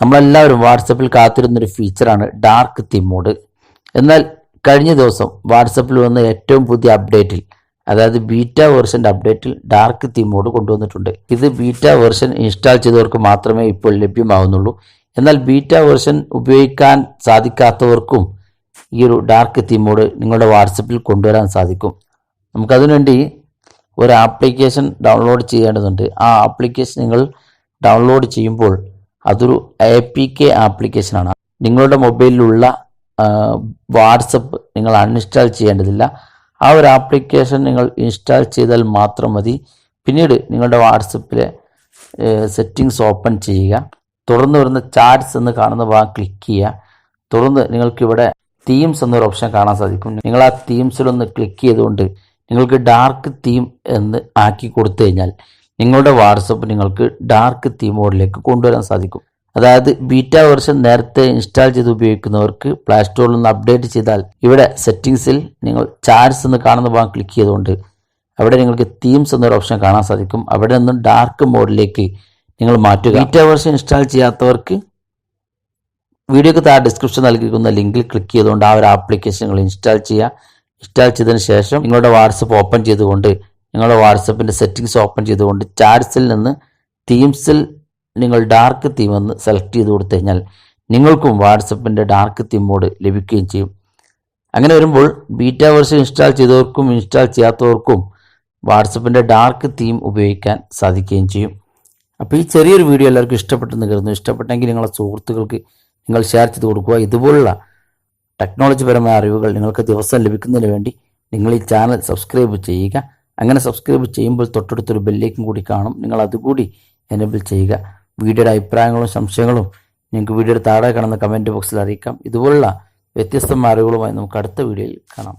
നമ്മളെല്ലാവരും വാട്സപ്പിൽ കാത്തിരുന്നൊരു ഫീച്ചറാണ് dark theme mode. എന്നാൽ കഴിഞ്ഞ ദിവസം വാട്സപ്പിൽ വന്ന ഏറ്റവും പുതിയ അപ്ഡേറ്റിൽ, അതായത് ബീറ്റ വേർഷൻ്റെ അപ്ഡേറ്റിൽ ഡാർക്ക് തീം മോഡ് കൊണ്ടുവന്നിട്ടുണ്ട്. ഇത് ബീറ്റ വേർഷൻ ഇൻസ്റ്റാൾ ചെയ്തവർക്ക് മാത്രമേ ഇപ്പോൾ ലഭ്യമാവുന്നുള്ളൂ. എന്നാൽ ബീറ്റ വേർഷൻ ഉപയോഗിക്കാൻ സാധിക്കാത്തവർക്കും ഈ ഒരു ഡാർക്ക് തീം മോഡ് നിങ്ങളുടെ വാട്സപ്പിൽ കൊണ്ടുവരാൻ സാധിക്കും. നമുക്കതിനുവേണ്ടി ഒരു ആപ്ലിക്കേഷൻ ഡൗൺലോഡ് ചെയ്യേണ്ടതുണ്ട്. ആ ആപ്ലിക്കേഷൻ നിങ്ങൾ ഡൗൺലോഡ് ചെയ്യുമ്പോൾ അതൊരു APK ആപ്ലിക്കേഷനാണ്. നിങ്ങളുടെ മൊബൈലിലുള്ള വാട്സപ്പ് നിങ്ങൾ അൺഇൻസ്റ്റാൾ ചെയ്യേണ്ടതില്ല. ആ ഒരു ആപ്ലിക്കേഷൻ നിങ്ങൾ ഇൻസ്റ്റാൾ ചെയ്താൽ മാത്രം മതി. പിന്നീട് നിങ്ങളുടെ വാട്സപ്പിലെ സെറ്റിങ്സ് ഓപ്പൺ ചെയ്യുക. തുടർന്ന് വരുന്ന ചാറ്റ്സ് എന്ന് കാണുന്ന ഭാഗം ക്ലിക്ക് ചെയ്യുക. തുടർന്ന് നിങ്ങൾക്കിവിടെ തീംസ് എന്നൊരു ഓപ്ഷൻ കാണാൻ സാധിക്കും. നിങ്ങൾ ആ തീംസിലൊന്ന് ക്ലിക്ക് ചെയ്തുകൊണ്ട് നിങ്ങൾക്ക് ഡാർക്ക് തീം എന്ന് ആക്കി കൊടുത്തു കഴിഞ്ഞാൽ നിങ്ങളുടെ വാട്സപ്പ് നിങ്ങൾക്ക് ഡാർക്ക് തീം മോഡിലേക്ക് കൊണ്ടുവരാൻ സാധിക്കും. അതായത് ബീറ്റ വെർഷൻ നേരത്തെ ഇൻസ്റ്റാൾ ചെയ്ത് ഉപയോഗിക്കുന്നവർക്ക് പ്ലേ സ്റ്റോറിൽ നിന്ന് അപ്ഡേറ്റ് ചെയ്താൽ ഇവിടെ സെറ്റിംഗ്സിൽ നിങ്ങൾ ചാറ്റ്സ് എന്ന് കാണുന്ന ഭാഗം ക്ലിക്ക് ചെയ്തുകൊണ്ട് അവിടെ നിങ്ങൾക്ക് തീംസ് എന്നൊരു ഓപ്ഷൻ കാണാൻ സാധിക്കും. അവിടെ നിന്നും ഡാർക്ക് മോഡിലേക്ക് നിങ്ങൾ മാറ്റുക. ബീറ്റ വെർഷൻ ഇൻസ്റ്റാൾ ചെയ്യാത്തവർക്ക് വീഡിയോക്ക് താഴെ ഡിസ്ക്രിപ്ഷൻ നൽകിയിരിക്കുന്ന ലിങ്കിൽ ക്ലിക്ക് ചെയ്തുകൊണ്ട് ആ ഒരു ആപ്ലിക്കേഷൻ നിങ്ങൾ ഇൻസ്റ്റാൾ ചെയ്യുക. ഇൻസ്റ്റാൾ ചെയ്തതിന് ശേഷം നിങ്ങളുടെ വാട്സപ്പ് ഓപ്പൺ ചെയ്തുകൊണ്ട് നിങ്ങളുടെ വാട്സപ്പിൻ്റെ സെറ്റിംഗ്സ് ഓപ്പൺ ചെയ്തുകൊണ്ട് ചാറ്റ്സിൽ നിന്ന് തീംസിൽ നിങ്ങൾ ഡാർക്ക് തീം എന്ന് സെലക്ട് ചെയ്ത് കൊടുത്തു കഴിഞ്ഞാൽ നിങ്ങൾക്കും വാട്സപ്പിൻ്റെ ഡാർക്ക് തീം മോഡ് ലഭിക്കുകയും ചെയ്യും. അങ്ങനെ വരുമ്പോൾ ബീറ്റ വെർഷൻ ഇൻസ്റ്റാൾ ചെയ്തവർക്കും ഇൻസ്റ്റാൾ ചെയ്യാത്തവർക്കും വാട്സപ്പിൻ്റെ ഡാർക്ക് തീം ഉപയോഗിക്കാൻ സാധിക്കുകയും ചെയ്യും. അപ്പോൾ ഈ ചെറിയൊരു വീഡിയോ എല്ലാവർക്കും ഇഷ്ടപ്പെട്ടെന്ന് കരുതുന്നു. ഇഷ്ടപ്പെട്ടെങ്കിൽ നിങ്ങളുടെ സുഹൃത്തുക്കൾക്ക് നിങ്ങൾ ഷെയർ ചെയ്ത് കൊടുക്കുക. ഇതുപോലുള്ള ടെക്നോളജി പരമായ അറിവുകൾ നിങ്ങൾക്ക് ദിവസം ലഭിക്കുന്നതിന് വേണ്ടി നിങ്ങൾ ഈ ചാനൽ സബ്സ്ക്രൈബ് ചെയ്യുക. അങ്ങനെ സബ്സ്ക്രൈബ് ചെയ്യുമ്പോൾ തൊട്ടടുത്തൊരു ബെല്ലേക്കും കൂടി കാണും. നിങ്ങൾ അതുകൂടി എനേബിൾ ചെയ്യുക. വീഡിയോയുടെ അഭിപ്രായങ്ങളും സംശയങ്ങളും നിങ്ങൾക്ക് വീഡിയോയുടെ താഴെ കാണുന്ന കമൻറ്റ് ബോക്സിൽ അറിയിക്കാം. ഇതുപോലുള്ള വ്യത്യസ്തമായ അറിവുകളുമായി നമുക്ക് അടുത്ത വീഡിയോയിൽ കാണാം.